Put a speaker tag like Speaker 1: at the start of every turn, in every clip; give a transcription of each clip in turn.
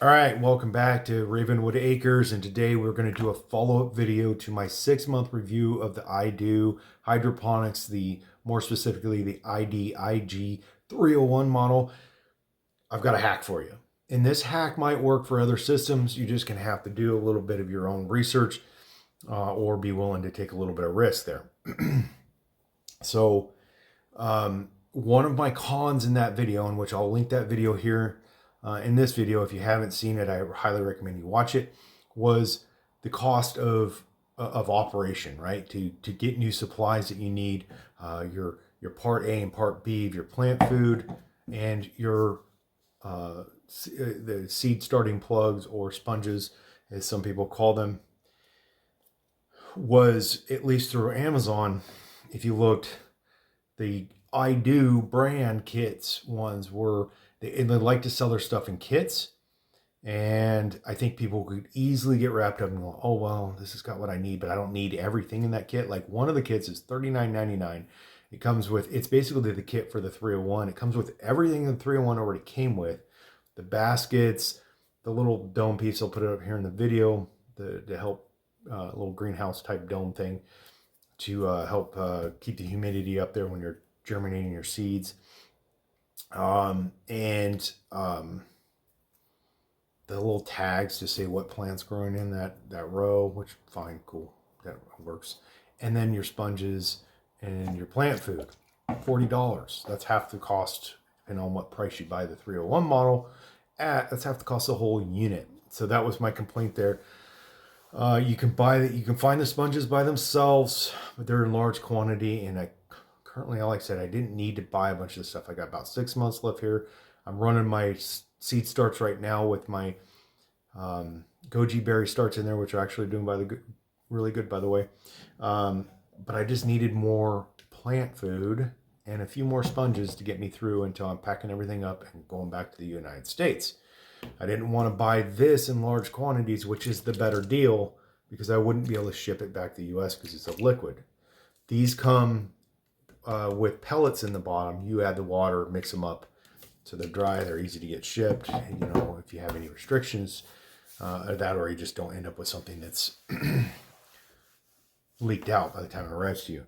Speaker 1: All right, welcome back to Ravenwood Acres, and today we're going to do a follow-up video to my 6-month review of the iDOO hydroponics, more specifically the ID IG301 model. I've got a hack for you. And this hack might work for other systems. You just can have to do a little bit of your own research or be willing to take a little bit of risk there. So one of my cons in that video, in which I'll link that video here, in this video, if you haven't seen it, I highly recommend you watch it, was the cost of operation, right? To get new supplies that you need, your part A and part B of your plant food, and your the seed starting plugs, or sponges, as some people call them, was, at least through Amazon, if you looked, the iDOO brand kits ones were, they like to sell their stuff in kits, and I think people could easily get wrapped up and go, oh well, this has got what I need, but I don't need everything in that kit. Like, one of the kits is $39.99. It comes with, it's basically the kit for the 301. It comes with everything the 301 already came with: the baskets, the little dome piece. I'll put it up here in the video to help, a little greenhouse type dome thing to help keep the humidity up there when you're germinating your seeds. The little tags to say what plant's growing in that row, which, fine, cool, that works. And then your sponges and your plant food, $40. That's half the cost, depending on what price you buy the 301 model at. That's half the cost of the whole unit. So that was my complaint there. You can find the sponges by themselves, but they're in large quantity, and currently, like I said, I didn't need to buy a bunch of this stuff. I got about 6 months left here. I'm running my seed starts right now with my goji berry starts in there, which are actually doing really good, by the way. But I just needed more plant food and a few more sponges to get me through until I'm packing everything up and going back to the United States. I didn't want to buy this in large quantities, which is the better deal, because I wouldn't be able to ship it back to the US because it's a liquid. These come with pellets in the bottom. You add the water, mix them up so they're dry, they're easy to get shipped. You know, if you have any restrictions, or you just don't end up with something that's leaked out by the time it arrives to you.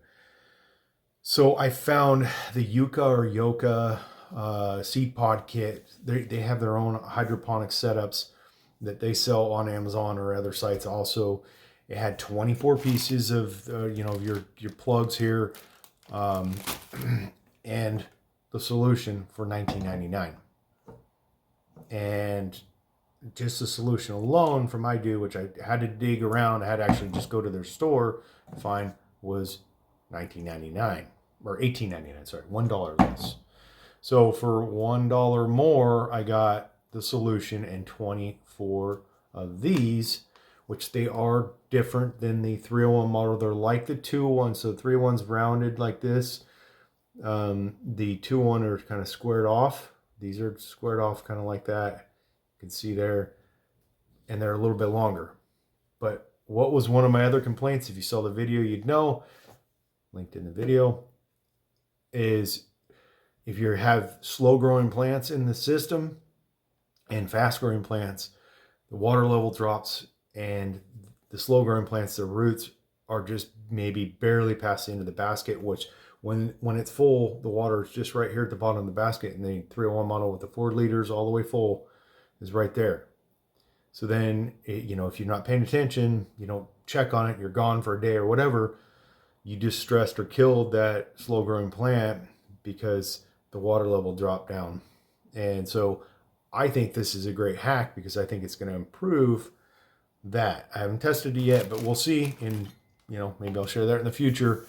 Speaker 1: So I found the Yucca or Yoka seed pod kit. They have their own hydroponic setups that they sell on Amazon or other sites also. It had 24 pieces of your plugs here, and the solution for $19.99. And just the solution alone from iDOO, which I had to dig around, I had to actually just go to their store to find, was $19.99 or $18.99. Sorry, $1 less. So for $1 more, I got the solution and 24 of these, which they are different than the 301 model. They're like the 201. So the 301's rounded like this. The 201 are kind of squared off. These are squared off kind of like that. You can see there. And they're a little bit longer. But what was one of my other complaints, if you saw the video, you'd know, linked in the video, is if you have slow growing plants in the system and fast growing plants, the water level drops, and the slow growing plants, the roots are just maybe barely past the end of the basket, which when it's full, the water is just right here at the bottom of the basket. And the 301 model with the 4 liters all the way full is right there. So then, if you're not paying attention, you don't check on it, you're gone for a day or whatever, you just stressed or killed that slow growing plant because the water level dropped down. And so I think this is a great hack, because I think it's going to improve that. I haven't tested it yet, but we'll see. And, maybe I'll share that in the future.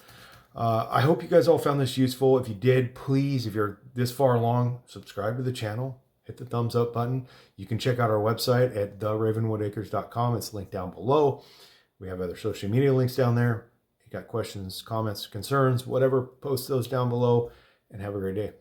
Speaker 1: I hope you guys all found this useful. If you did, please, if you're this far along, subscribe to the channel, hit the thumbs up button. You can check out our website at theravenwoodacres.com. It's linked down below. We have other social media links down there. If you got questions, comments, concerns, whatever, post those down below, and have a great day.